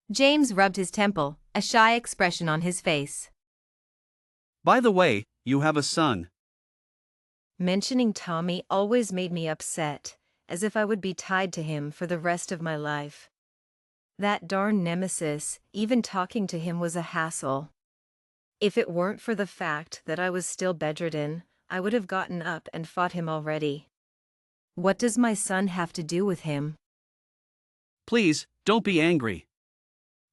James rubbed his temple, a shy expression on his face. By the way, you have a son. Mentioning Tommy always made me upset, as if I would be tied to him for the rest of my life. That darn nemesis, even talking to him was a hassle. If it weren't for the fact that I was still bedridden, I would have gotten up and fought him already. What does my son have to do with him? Please, don't be angry.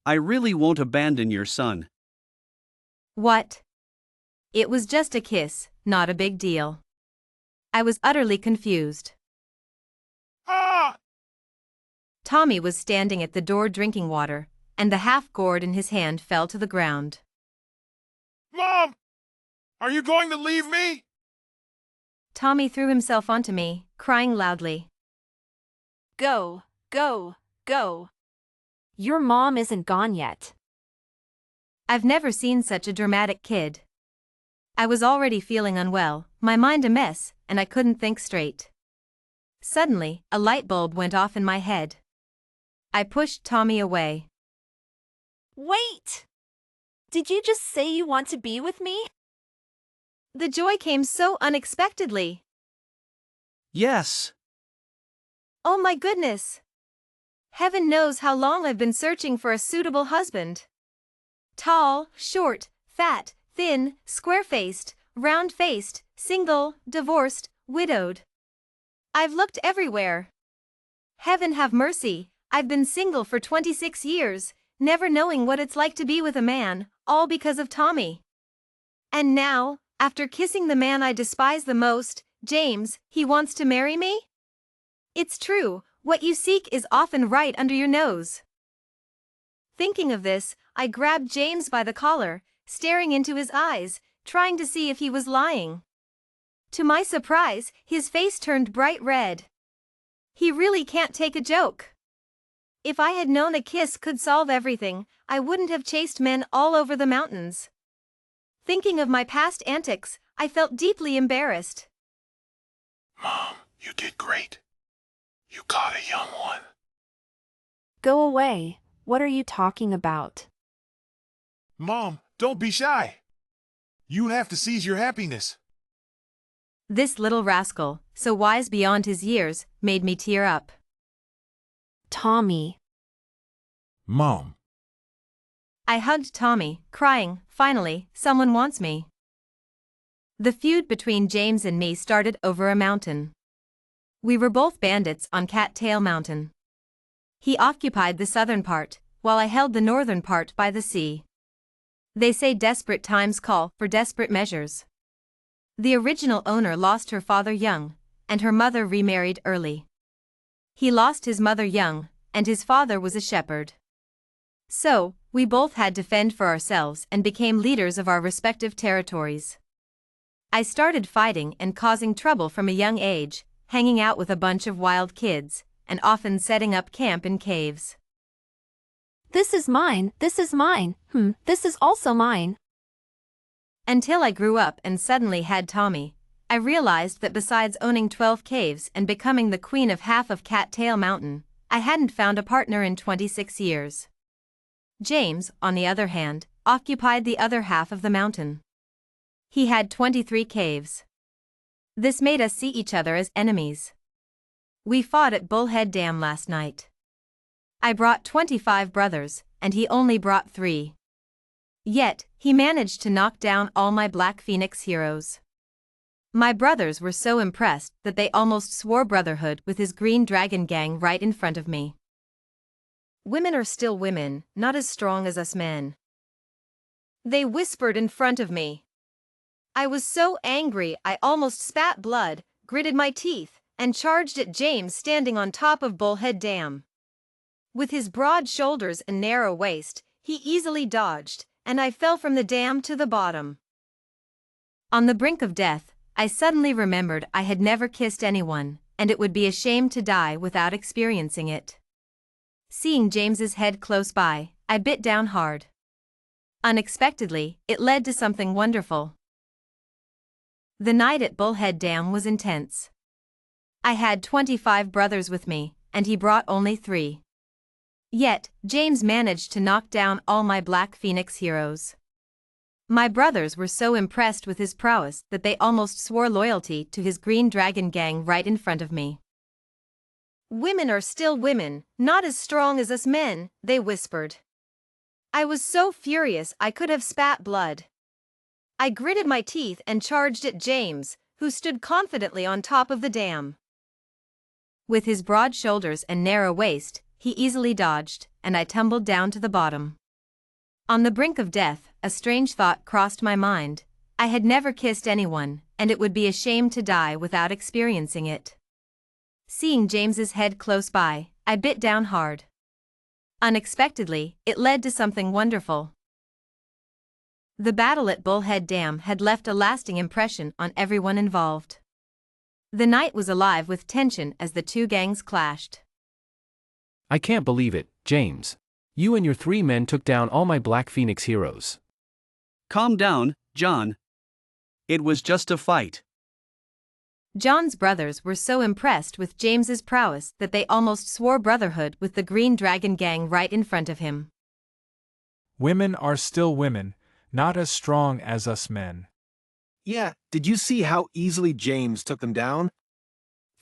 I really won't abandon your son. What? It was just a kiss, not a big deal. I was utterly confused. Ah! Tommy was standing at the door drinking water, and the half-gourd in his hand fell to the ground. Mom! Are you going to leave me? Tommy threw himself onto me, crying loudly. Go, go, go. Your mom isn't gone yet. I've never seen such a dramatic kid. I was already feeling unwell, my mind a mess, and I couldn't think straight. Suddenly, a light bulb went off in my head. I pushed Tommy away. Wait! Did you just say you want to be with me? The joy came so unexpectedly. Yes. Oh my goodness! Heaven knows how long I've been searching for a suitable husband. Tall, short, fat, thin, square-faced, round-faced, single, divorced, widowed. I've looked everywhere. Heaven have mercy, I've been single for 26 years, never knowing what it's like to be with a man, all because of Tommy. And now, after kissing the man I despise the most, James, he wants to marry me? It's true, what you seek is often right under your nose. Thinking of this, I grabbed James by the collar, staring into his eyes, trying to see if he was lying. To my surprise, his face turned bright red. He really can't take a joke. If I had known a kiss could solve everything, I wouldn't have chased men all over the mountains. Thinking of my past antics, I felt deeply embarrassed. Mom, you did great. You caught a young one. Go away. What are you talking about? Mom, don't be shy. You have to seize your happiness. This little rascal, so wise beyond his years, made me tear up. Tommy. Mom. I hugged Tommy, crying, finally, someone wants me. The feud between James and me started over a mountain. We were both bandits on Cattail Mountain. He occupied the southern part, while I held the northern part by the sea. They say desperate times call for desperate measures. The original owner lost her father young, and her mother remarried early. He lost his mother young, and his father was a shepherd. So, we both had to fend for ourselves and became leaders of our respective territories. I started fighting and causing trouble from a young age, hanging out with a bunch of wild kids, and often setting up camp in caves. This is mine, this is mine, this is also mine. Until I grew up and suddenly had Tommy, I realized that besides owning 12 caves and becoming the queen of half of Cattail Mountain, I hadn't found a partner in 26 years. James, on the other hand, occupied the other half of the mountain. He had 23 caves. This made us see each other as enemies. We fought at Bullhead Dam last night. I brought 25 brothers, and he only brought 3. Yet, he managed to knock down all my Black Phoenix heroes. My brothers were so impressed that they almost swore brotherhood with his Green Dragon gang right in front of me. Women are still women, not as strong as us men. They whispered in front of me. I was so angry I almost spat blood, gritted my teeth, and charged at James standing on top of Bullhead Dam. With his broad shoulders and narrow waist, he easily dodged, and I fell from the dam to the bottom. On the brink of death, I suddenly remembered I had never kissed anyone, and it would be a shame to die without experiencing it. Seeing James's head close by, I bit down hard. Unexpectedly, it led to something wonderful. The night at Bullhead Dam was intense. I had 25 brothers with me, and he brought only 3. Yet, James managed to knock down all my Black Phoenix heroes. My brothers were so impressed with his prowess that they almost swore loyalty to his Green Dragon gang right in front of me. "Women are still women, not as strong as us men," they whispered. I was so furious I could have spat blood. I gritted my teeth and charged at James, who stood confidently on top of the dam. With his broad shoulders and narrow waist, he easily dodged, and I tumbled down to the bottom. On the brink of death, a strange thought crossed my mind. I had never kissed anyone, and it would be a shame to die without experiencing it. Seeing James's head close by, I bit down hard. Unexpectedly, it led to something wonderful. The battle at Bullhead Dam had left a lasting impression on everyone involved. The night was alive with tension as the two gangs clashed. I can't believe it, James. You and your 3 men took down all my Black Phoenix heroes. Calm down, John. It was just a fight. John's brothers were so impressed with James's prowess that they almost swore brotherhood with the Green Dragon gang right in front of him. Women are still women, not as strong as us men. Yeah, did you see how easily James took them down?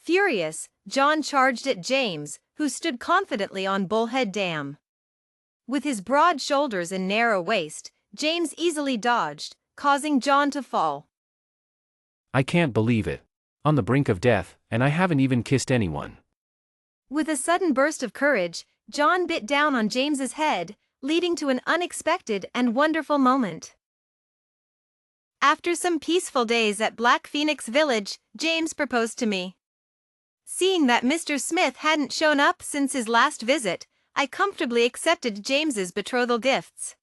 Furious, John charged at James, who stood confidently on Bullhead Dam. With his broad shoulders and narrow waist, James easily dodged, causing John to fall. I can't believe it. On the brink of death, and I haven't even kissed anyone. With a sudden burst of courage, John bit down on James's head, leading to an unexpected and wonderful moment. After some peaceful days at Black Phoenix Village, James proposed to me. Seeing that Mr. Smith hadn't shown up since his last visit, I comfortably accepted James's betrothal gifts.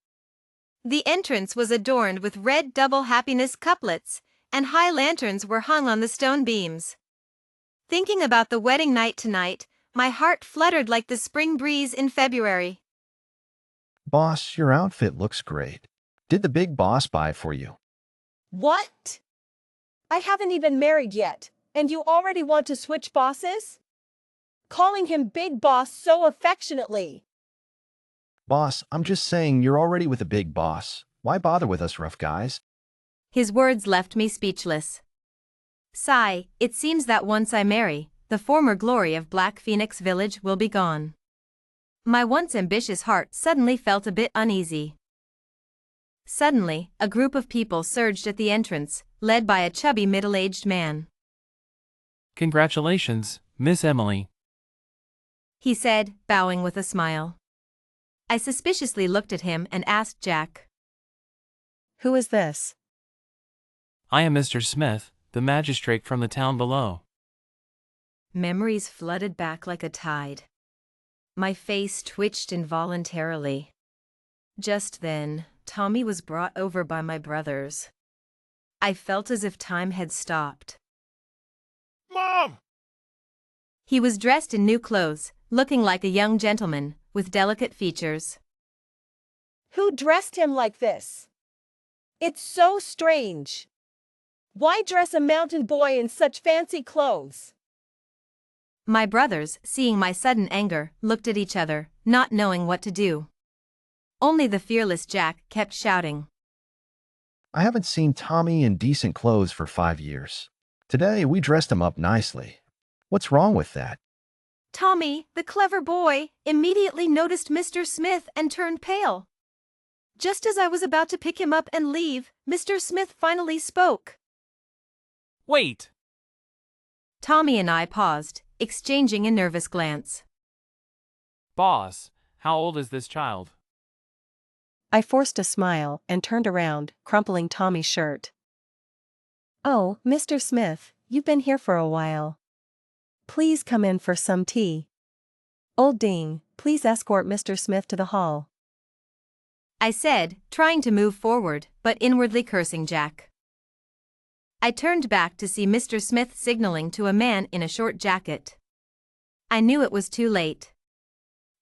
The entrance was adorned with red double happiness couplets, and high lanterns were hung on the stone beams. Thinking about the wedding night tonight, my heart fluttered like the spring breeze in February. Boss, your outfit looks great. Did the big boss buy it for you? What? I haven't even married yet, and you already want to switch bosses? Calling him Big Boss so affectionately. Boss, I'm just saying you're already with a big boss. Why bother with us rough guys? His words left me speechless. Sigh, it seems that once I marry, the former glory of Black Phoenix Village will be gone. My once ambitious heart suddenly felt a bit uneasy. Suddenly, a group of people surged at the entrance, led by a chubby middle-aged man. Congratulations, Miss Emily, he said, bowing with a smile. I suspiciously looked at him and asked Jack. Who is this? I am Mr. Smith, the magistrate from the town below. Memories flooded back like a tide. My face twitched involuntarily. Just then, Tommy was brought over by my brothers. I felt as if time had stopped. Mom! He was dressed in new clothes, looking like a young gentleman, with delicate features. Who dressed him like this? It's so strange. Why dress a mountain boy in such fancy clothes? My brothers, seeing my sudden anger, looked at each other, not knowing what to do. Only the fearless Jack kept shouting. I haven't seen Tommy in decent clothes for 5 years. Today we dressed him up nicely. What's wrong with that? Tommy, the clever boy, immediately noticed Mr. Smith and turned pale. Just as I was about to pick him up and leave, Mr. Smith finally spoke. Wait! Tommy and I paused, exchanging a nervous glance. Boss, how old is this child? I forced a smile and turned around, crumpling Tommy's shirt. Oh, Mr. Smith, you've been here for a while. Please come in for some tea. Old Ding, please escort Mr. Smith to the hall, I said, trying to move forward, but inwardly cursing Jack. I turned back to see Mr. Smith signaling to a man in a short jacket. I knew it was too late.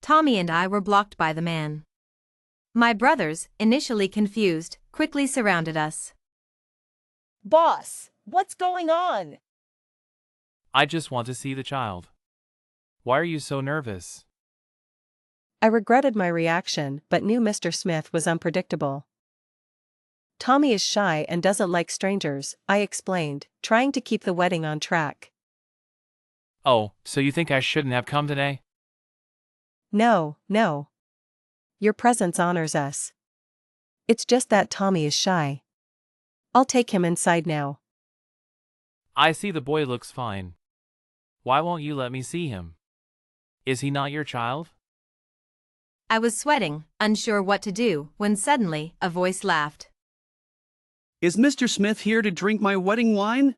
Tommy and I were blocked by the man. My brothers, initially confused, quickly surrounded us. Boss, what's going on? I just want to see the child. Why are you so nervous? I regretted my reaction but knew Mr. Smith was unpredictable. Tommy is shy and doesn't like strangers, I explained, trying to keep the wedding on track. Oh, so you think I shouldn't have come today? No, no. Your presence honors us. It's just that Tommy is shy. I'll take him inside now. I see the boy looks fine. Why won't you let me see him? Is he not your child? I was sweating, unsure what to do, when suddenly, a voice laughed. Is Mr. Smith here to drink my wedding wine?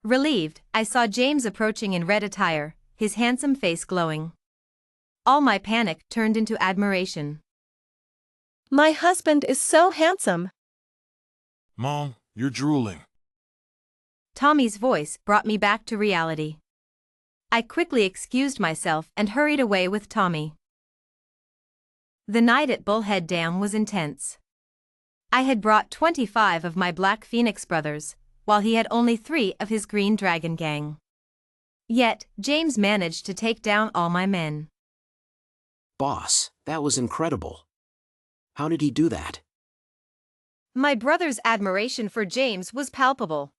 Relieved, I saw James approaching in red attire, his handsome face glowing. All my panic turned into admiration. My husband is so handsome. Mom, you're drooling. Tommy's voice brought me back to reality. I quickly excused myself and hurried away with Tommy. The night at Bullhead Dam was intense. I had brought 25 of my Black Phoenix brothers, while he had only 3 of his Green Dragon gang. Yet, James managed to take down all my men. Boss, that was incredible. How did he do that? My brothers' admiration for James was palpable.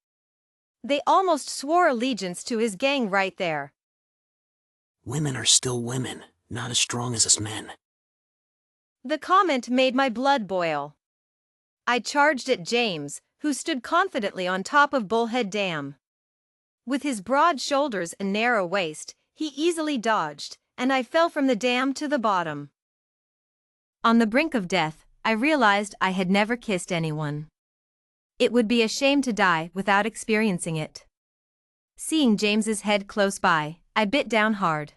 They almost swore allegiance to his gang right there. Women are still women, not as strong as us men. The comment made my blood boil. I charged at James, who stood confidently on top of Bullhead Dam. With his broad shoulders and narrow waist, he easily dodged, and I fell from the dam to the bottom. On the brink of death, I realized I had never kissed anyone. It would be a shame to die without experiencing it. Seeing James's head close by, I bit down hard.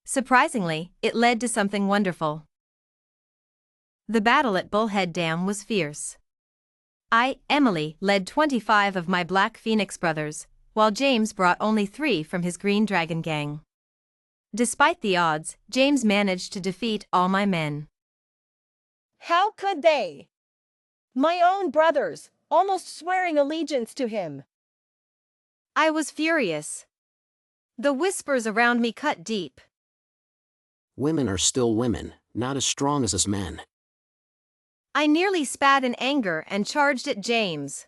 Surprisingly, it led to something wonderful. The battle at Bullhead Dam was fierce. I, Emily, led 25 of my Black Phoenix brothers, while James brought only 3 from his Green Dragon gang. Despite the odds, James managed to defeat all my men. How could they? My own brothers, almost swearing allegiance to him. I was furious. The whispers around me cut deep. Women are still women, not as strong as us men. I nearly spat in anger and charged at James.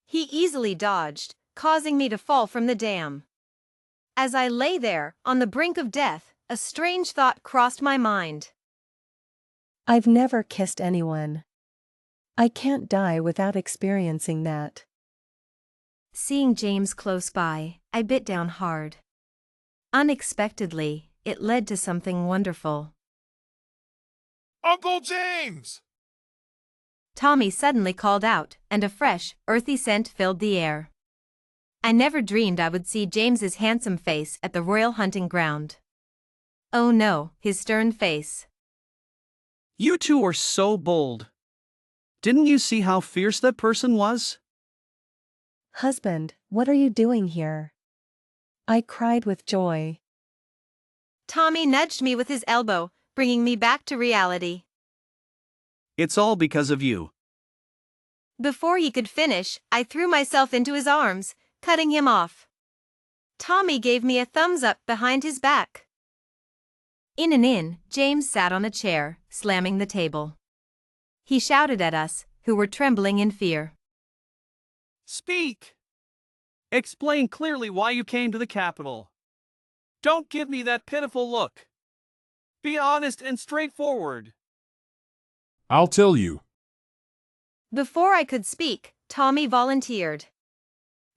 He easily dodged, causing me to fall from the dam. As I lay there, on the brink of death, a strange thought crossed my mind. I've never kissed anyone. I can't die without experiencing that. Seeing James close by, I bit down hard. Unexpectedly, it led to something wonderful. Uncle James! Tommy suddenly called out, and a fresh, earthy scent filled the air. I never dreamed I would see James's handsome face at the royal hunting ground. Oh no, his stern face. You two are so bold. Didn't you see how fierce that person was? Husband, what are you doing here? I cried with joy. Tommy nudged me with his elbow, bringing me back to reality. It's all because of you. Before he could finish, I threw myself into his arms, cutting him off. Tommy gave me a thumbs up behind his back. In an inn, James sat on a chair, slamming the table. He shouted at us, who were trembling in fear. Speak! Explain clearly why you came to the capital. Don't give me that pitiful look. Be honest and straightforward. I'll tell you. Before I could speak, Tommy volunteered.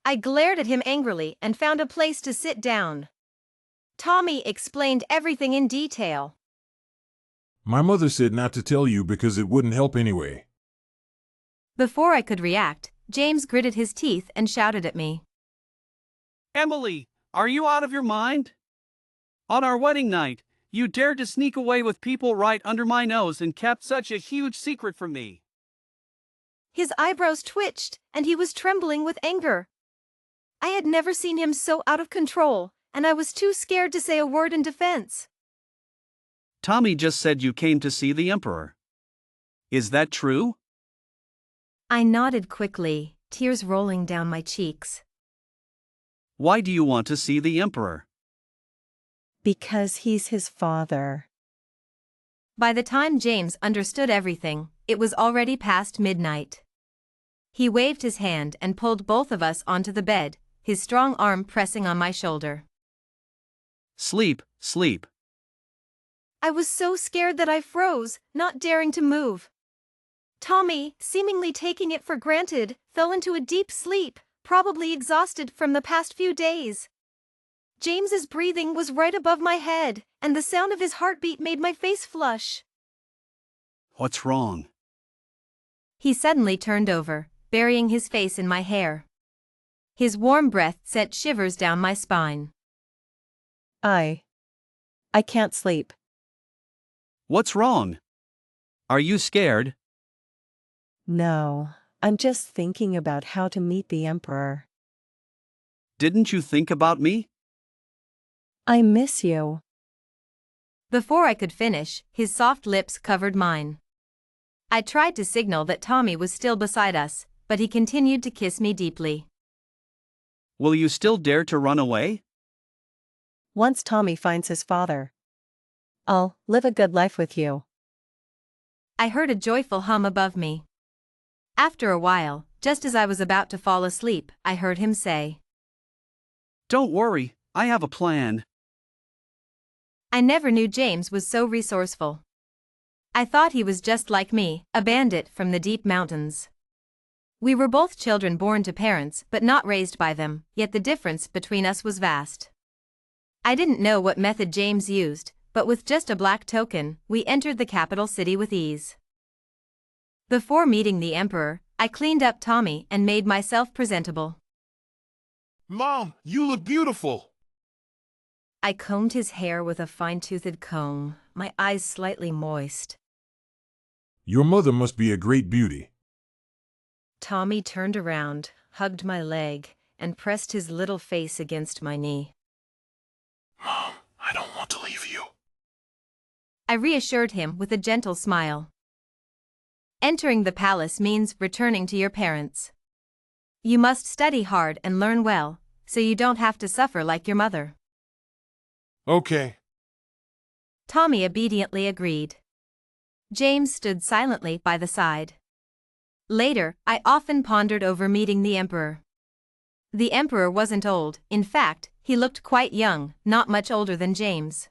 I glared at him angrily and found a place to sit down. Tommy explained everything in detail. My mother said not to tell you because it wouldn't help anyway. Before I could react, James gritted his teeth and shouted at me. Emily, are you out of your mind? On our wedding night, you dared to sneak away with people right under my nose and kept such a huge secret from me. His eyebrows twitched, and he was trembling with anger. I had never seen him so out of control, and I was too scared to say a word in defense. Tommy just said you came to see the Emperor. Is that true? I nodded quickly, tears rolling down my cheeks. Why do you want to see the Emperor? Because he's his father. By the time James understood everything, it was already past midnight. He waved his hand and pulled both of us onto the bed, his strong arm pressing on my shoulder. Sleep, sleep. I was so scared that I froze, not daring to move. Tommy, seemingly taking it for granted, fell into a deep sleep, probably exhausted from the past few days. James's breathing was right above my head, and the sound of his heartbeat made my face flush. What's wrong? He suddenly turned over, burying his face in my hair. His warm breath sent shivers down my spine. I can't sleep. What's wrong? Are you scared? No, I'm just thinking about how to meet the Emperor. Didn't you think about me? I miss you. Before I could finish, his soft lips covered mine. I tried to signal that Tommy was still beside us, but he continued to kiss me deeply. Will you still dare to run away? Once Tommy finds his father, I'll live a good life with you. I heard a joyful hum above me. After a while, just as I was about to fall asleep, I heard him say, Don't worry, I have a plan. I never knew James was so resourceful. I thought he was just like me, a bandit from the deep mountains. We were both children born to parents but not raised by them, yet the difference between us was vast. I didn't know what method James used, but with just a black token, we entered the capital city with ease. Before meeting the Emperor, I cleaned up Tommy and made myself presentable. Mom, you look beautiful. I combed his hair with a fine-toothed comb, my eyes slightly moist. Your mother must be a great beauty. Tommy turned around, hugged my leg, and pressed his little face against my knee. Mom, I don't want to leave you. I reassured him with a gentle smile. Entering the palace means returning to your parents. You must study hard and learn well, so you don't have to suffer like your mother. Okay. Tommy obediently agreed. James stood silently by the side. Later, I often pondered over meeting the Emperor. The Emperor wasn't old, in fact, he looked quite young, not much older than James.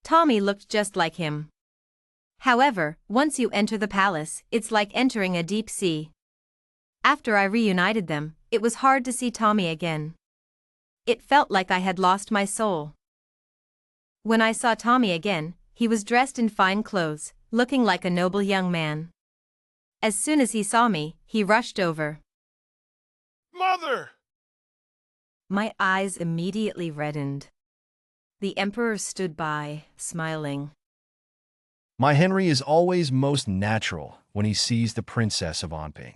Tommy looked just like him. However, once you enter the palace, it's like entering a deep sea. After I reunited them, it was hard to see Tommy again. It felt like I had lost my soul. When I saw Tommy again, he was dressed in fine clothes, looking like a noble young man. As soon as he saw me, he rushed over. Mother! My eyes immediately reddened. The Emperor stood by, smiling. My Henry is always most natural when he sees the Princess of Onping.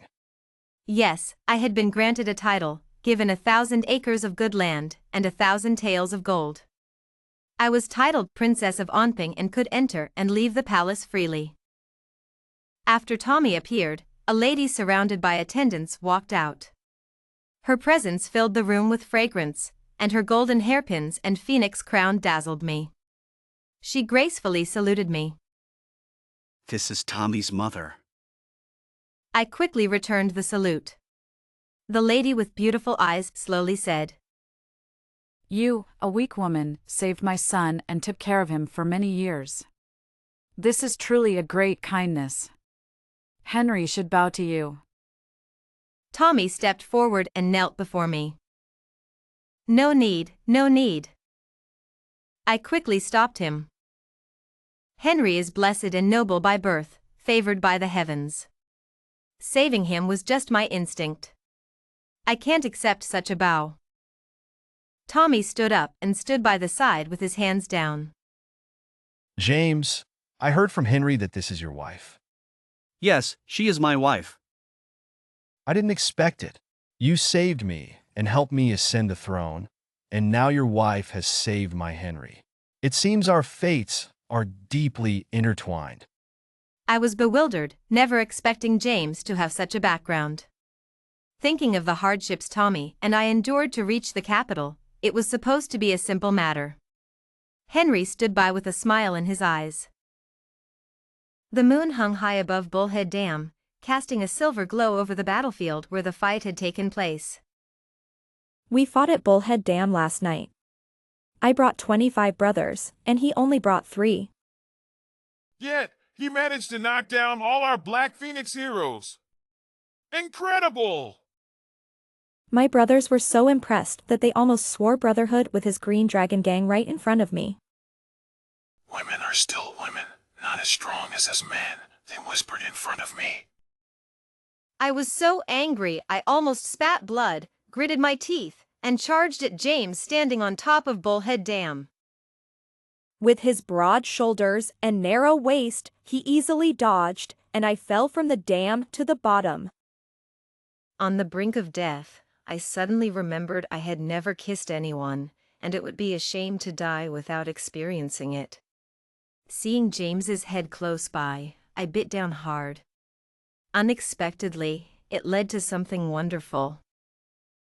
Yes, I had been granted a title, given 1,000 acres of good land, and 1,000 taels of gold. I was titled Princess of Onping and could enter and leave the palace freely. After Tommy appeared, a lady surrounded by attendants walked out. Her presence filled the room with fragrance, and her golden hairpins and phoenix crown dazzled me. She gracefully saluted me. This is Tommy's mother. I quickly returned the salute. The lady with beautiful eyes slowly said, You, a weak woman, saved my son and took care of him for many years. This is truly a great kindness. Henry should bow to you. Tommy stepped forward and knelt before me. No need, no need. I quickly stopped him. Henry is blessed and noble by birth, favored by the heavens. Saving him was just my instinct. I can't accept such a bow. Tommy stood up and stood by the side with his hands down. James, I heard from Henry that this is your wife. Yes, she is my wife. I didn't expect it. You saved me and helped me ascend the throne, and now your wife has saved my Henry. It seems our fates are deeply intertwined. I was bewildered, never expecting James to have such a background. Thinking of the hardships Tommy and I endured to reach the capital, it was supposed to be a simple matter. Henry stood by with a smile in his eyes. The moon hung high above Bullhead Dam, casting a silver glow over the battlefield where the fight had taken place. We fought at Bullhead Dam last night. I brought 25 brothers, and he only brought 3. Yet, he managed to knock down all our Black Phoenix heroes. Incredible! My brothers were so impressed that they almost swore brotherhood with his Green Dragon gang right in front of me. Women are still women, not as strong as us men, they whispered in front of me. I was so angry I almost spat blood, gritted my teeth, and charged at James standing on top of Bullhead Dam. With his broad shoulders and narrow waist, he easily dodged, and I fell from the dam to the bottom. On the brink of death, I suddenly remembered I had never kissed anyone, and it would be a shame to die without experiencing it. Seeing James's head close by, I bit down hard. Unexpectedly, it led to something wonderful.